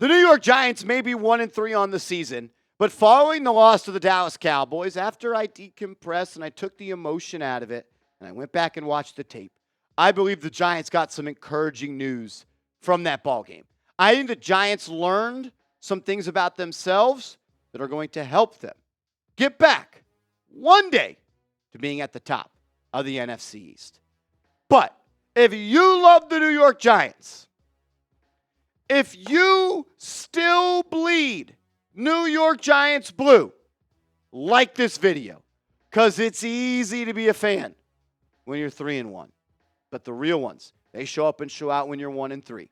The New York Giants may be 1-3 on the season, but following the loss to the Dallas Cowboys, after I decompressed and I took the emotion out of it and I went back and watched the tape, I believe the Giants got some encouraging news from that ball game. I think the Giants learned some things about themselves that are going to help them get back one day to being at the top of the NFC East. But if you love the New York Giants, if you still bleed New York Giants blue, like this video, because it's easy to be a fan when you're 3-1. But the real ones, they show up and show out when you're 1-3.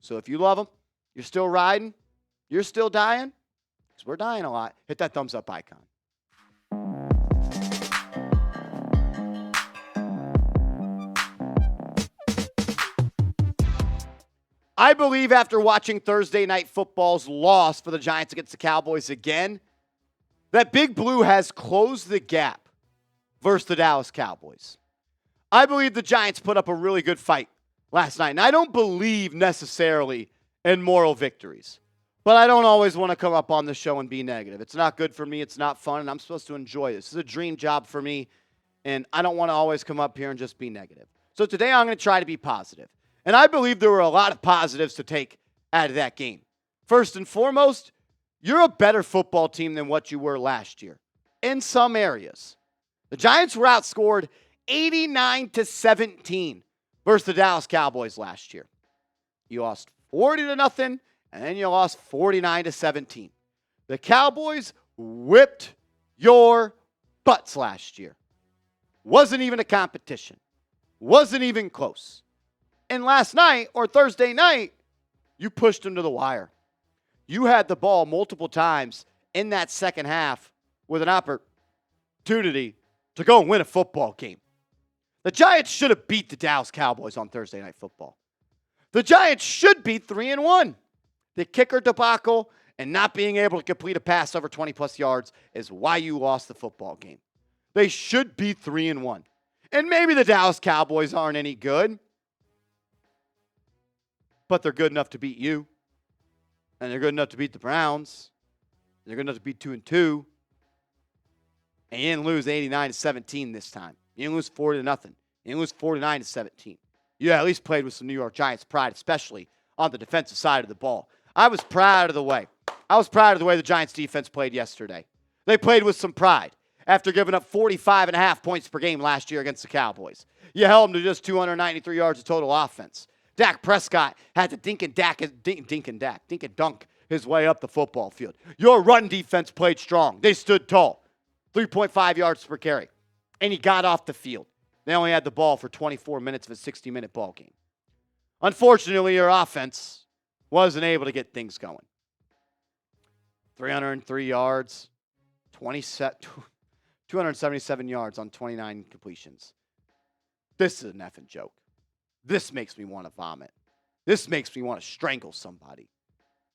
So if you love them, you're still riding, you're still dying, because we're dying a lot, hit that thumbs up icon. I believe after watching Thursday Night Football's loss for the Giants against the Cowboys again, that Big Blue has closed the gap versus the Dallas Cowboys. I believe the Giants put up a really good fight last night. And I don't believe necessarily in moral victories. But I don't always want to come up on the show and be negative. It's not good for me. It's not fun. And I'm supposed to enjoy this. This is a dream job for me. And I don't want to always come up here and just be negative. So today I'm going to try to be positive. And I believe there were a lot of positives to take out of that game. First and foremost, you're a better football team than what you were last year in some areas. The Giants were outscored 89-17 versus the Dallas Cowboys last year. You lost 40-0, and then you lost 49-17. The Cowboys whipped your butts last year. Wasn't even a competition. Wasn't even close. And last night, or Thursday night, you pushed them to the wire. You had the ball multiple times in that second half with an opportunity to go and win a football game. The Giants should have beat the Dallas Cowboys on Thursday Night Football. The Giants should be 3-1. The kicker debacle and not being able to complete a pass over 20-plus yards is why you lost the football game. They should be 3-1. And maybe the Dallas Cowboys aren't any good, but they're good enough to beat you. And they're good enough to beat the Browns. They're good enough to beat 2-2. And you didn't lose 89-17 this time. You didn't lose 40-0. You didn't lose 49-17. You at least played with some New York Giants pride, especially on the defensive side of the ball. I was proud of the way the Giants defense played yesterday. They played with some pride after giving up 45.5 points per game last year against the Cowboys. You held them to just 293 yards of total offense. Dak Prescott had to dink and dunk his way up the football field. Your run defense played strong. They stood tall. 3.5 yards per carry. And he got off the field. They only had the ball for 24 minutes of a 60-minute ball game. Unfortunately, your offense wasn't able to get things going. 303 yards, 277 yards on 29 completions. This is an effing joke. This makes me want to vomit. This makes me want to strangle somebody.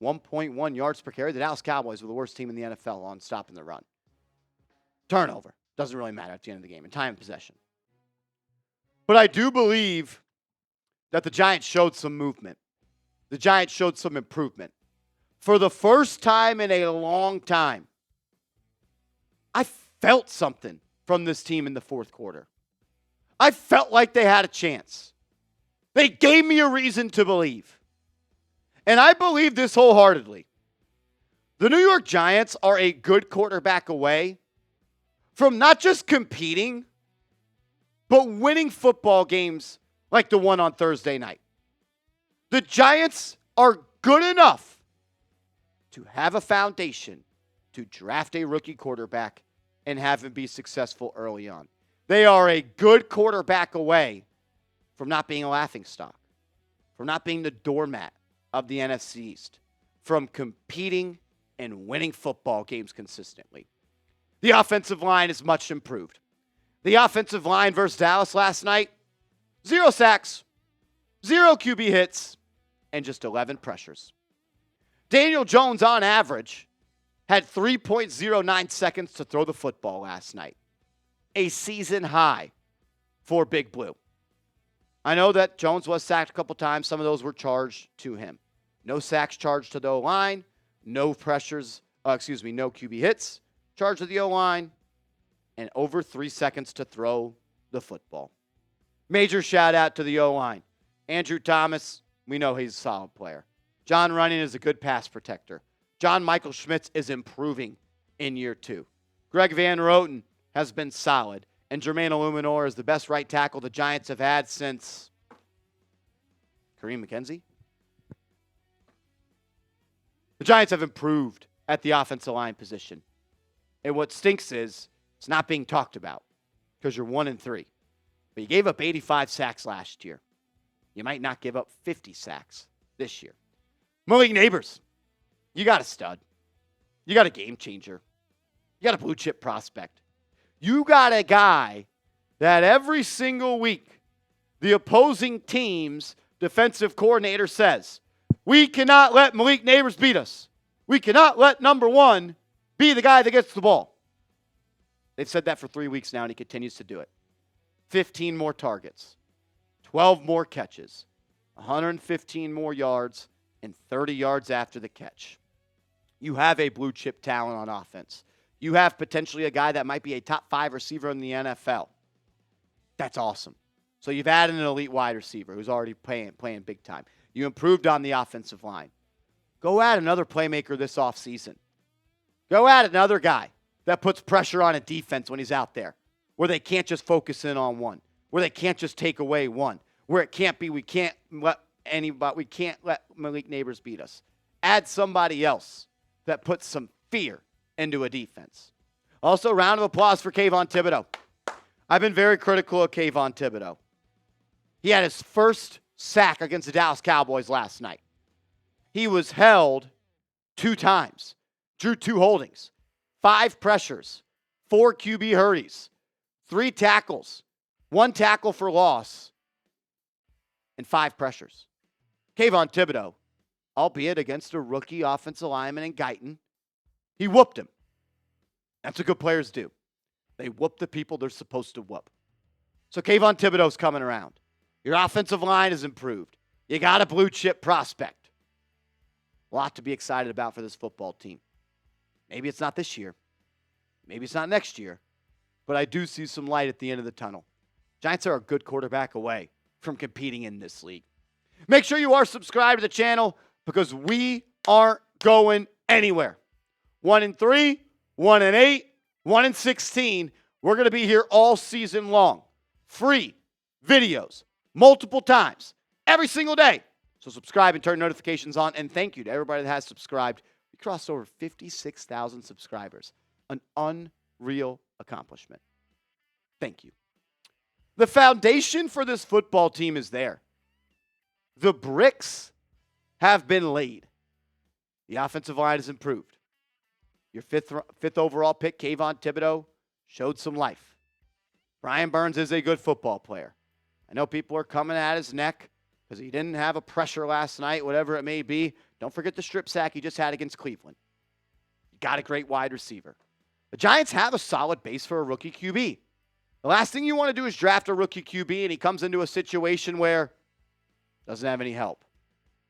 1.1 yards per carry. The Dallas Cowboys were the worst team in the NFL on stopping the run. Turnover. Doesn't really matter at the end of the game. And time of possession. But I do believe that the Giants showed some movement. The Giants showed some improvement. For the first time in a long time, I felt something from this team in the fourth quarter. I felt like they had a chance. They gave me a reason to believe. And I believe this wholeheartedly. The New York Giants are a good quarterback away from not just competing, but winning football games like the one on Thursday night. The Giants are good enough to have a foundation to draft a rookie quarterback and have him be successful early on. They are a good quarterback away from not being a laughingstock, from not being the doormat of the NFC East, from competing and winning football games consistently. The offensive line is much improved. The offensive line versus Dallas last night, 0 sacks, 0 QB hits, and just 11 pressures. Daniel Jones, on average, had 3.09 seconds to throw the football last night. A season high for Big Blue. I know that Jones was sacked a couple times. Some of those were charged to him. No sacks charged to the O-line. No pressures, no QB hits charged to the O-line. And over 3 seconds to throw the football. Major shout out to the O-line. Andrew Thomas, we know he's a solid player. John Runyon is a good pass protector. John Michael Schmitz is improving in year 2. Greg Van Roten has been solid. And Jermaine Illuminor is the best right tackle the Giants have had since Kareem McKenzie. The Giants have improved at the offensive line position. And what stinks is it's not being talked about because you're 1-3. But you gave up 85 sacks last year. You might not give up 50 sacks this year. Malik Nabers, you got a stud. You got a game changer. You got a blue chip prospect. You got a guy that every single week the opposing team's defensive coordinator says, we cannot let Malik Nabers beat us. We cannot let number 1 be the guy that gets the ball. They've said that for 3 weeks now, and he continues to do it. 15 more targets, 12 more catches, 115 more yards, and 30 yards after the catch. You have a blue chip talent on offense. You have potentially a guy that might be a top 5 receiver in the NFL. That's awesome. So you've added an elite wide receiver who's already playing big time. You improved on the offensive line. Go add another playmaker this offseason. Go add another guy that puts pressure on a defense when he's out there, where they can't just focus in on one, where they can't just take away one, where it can't be we can't let Malik Nabers beat us. Add somebody else that puts some fear into a defense. Also, round of applause for Kayvon Thibodeaux. I've been very critical of Kayvon Thibodeaux. He had his first sack against the Dallas Cowboys last night. He was held 2 times, drew 2 holdings, 5 pressures, 4 QB hurries, 3 tackles, 1 tackle for loss, and 5 pressures. Kayvon Thibodeaux, albeit against a rookie offensive lineman in Guyton, he whooped him. That's what good players do. They whoop the people they're supposed to whoop. So Kayvon Thibodeaux's coming around. Your offensive line is improved. You got a blue chip prospect. A lot to be excited about for this football team. Maybe it's not this year. Maybe it's not next year. But I do see some light at the end of the tunnel. Giants are a good quarterback away from competing in this league. Make sure you are subscribed to the channel because we aren't going anywhere. 1-3, 1-8, 1-16. We're going to be here all season long. Free videos, multiple times, every single day. So subscribe and turn notifications on. And thank you to everybody that has subscribed. We crossed over 56,000 subscribers. An unreal accomplishment. Thank you. The foundation for this football team is there. The bricks have been laid. The offensive line has improved. Your fifth overall pick, Kayvon Thibodeaux, showed some life. Brian Burns is a good football player. I know people are coming at his neck because he didn't have a pressure last night, whatever it may be. Don't forget the strip sack he just had against Cleveland. You got a great wide receiver. The Giants have a solid base for a rookie QB. The last thing you want to do is draft a rookie QB and he comes into a situation where doesn't have any help,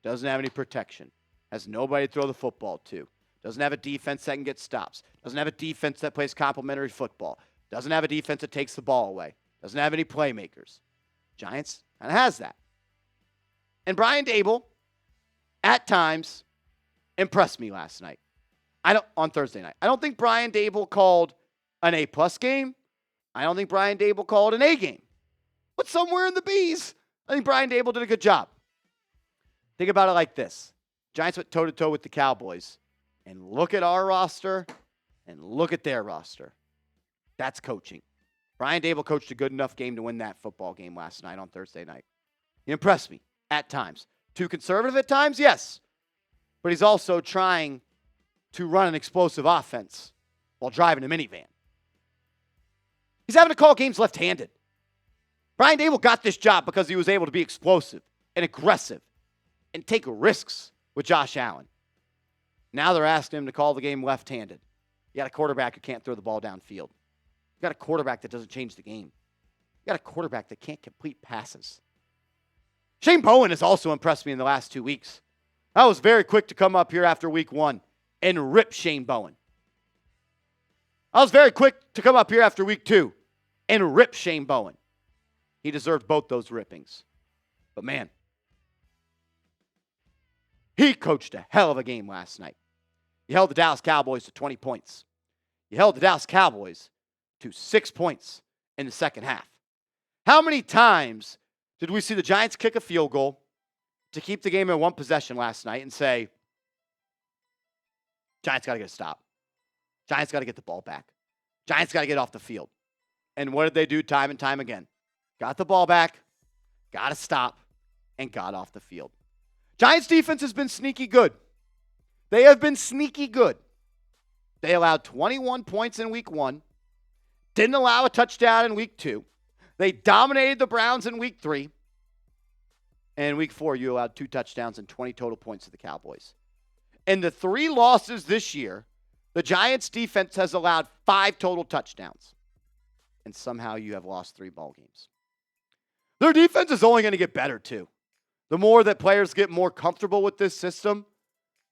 doesn't have any protection, has nobody to throw the football to, doesn't have a defense that can get stops, doesn't have a defense that plays complementary football, doesn't have a defense that takes the ball away, doesn't have any playmakers. Giants kind of has that. And Brian Daboll, at times, impressed me last night. On Thursday night. I don't think Brian Daboll called an A-plus game. I don't think Brian Daboll called an A game. But somewhere in the B's, I think Brian Daboll did a good job. Think about it like this. Giants went toe-to-toe with the Cowboys. And look at our roster and look at their roster. That's coaching. Brian Daboll coached a good enough game to win that football game last night on Thursday night. He impressed me at times. Too conservative at times? Yes. But he's also trying to run an explosive offense while driving a minivan. He's having to call games left-handed. Brian Daboll got this job because he was able to be explosive and aggressive and take risks with Josh Allen. Now they're asking him to call the game left-handed. You got a quarterback who can't throw the ball downfield. You got a quarterback that doesn't change the game. You got a quarterback that can't complete passes. Shane Bowen has also impressed me in the last 2 weeks. I was very quick to come up here after week 1 and rip Shane Bowen. I was very quick to come up here after week 2 and rip Shane Bowen. He deserved both those rippings. But man, he coached a hell of a game last night. You held the Dallas Cowboys to 20 points. You held the Dallas Cowboys to 6 points in the second half. How many times did we see the Giants kick a field goal to keep the game in one possession last night and say, Giants got to get a stop. Giants got to get the ball back. Giants got to get off the field. And what did they do time and time again? Got the ball back, got to stop, and got off the field. Giants defense has been sneaky good. They have been sneaky good. They allowed 21 points in week 1, didn't allow a touchdown in week 2. They dominated the Browns in week 3. And in week 4, you allowed 2 touchdowns and 20 total points to the Cowboys. In the 3 losses this year, the Giants defense has allowed 5 total touchdowns. And somehow you have lost 3 ball games. Their defense is only going to get better too. The more that players get more comfortable with this system,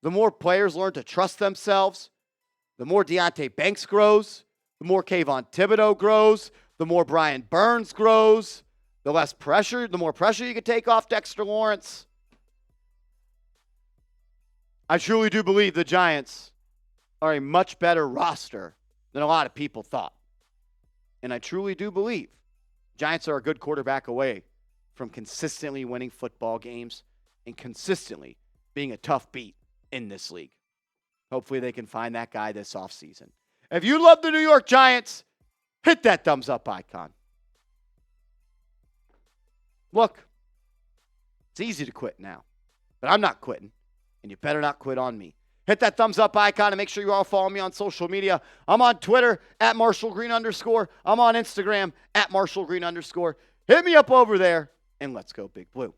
the more players learn to trust themselves, the more Deonte Banks grows, the more Kayvon Thibodeaux grows, the more Brian Burns grows, the more pressure you can take off Dexter Lawrence. I truly do believe the Giants are a much better roster than a lot of people thought. And I truly do believe Giants are a good quarterback away from consistently winning football games and consistently being a tough beat in this league. Hopefully they can find that guy this offseason. If you love the New York Giants, hit that thumbs up icon. Look, it's easy to quit now, but I'm not quitting, and you better not quit on me. Hit that thumbs up icon and make sure you all follow me on social media. I'm on Twitter @MarshallGreen_. I'm on Instagram @MarshallGreen_. Hit me up over there, and let's go Big Blue.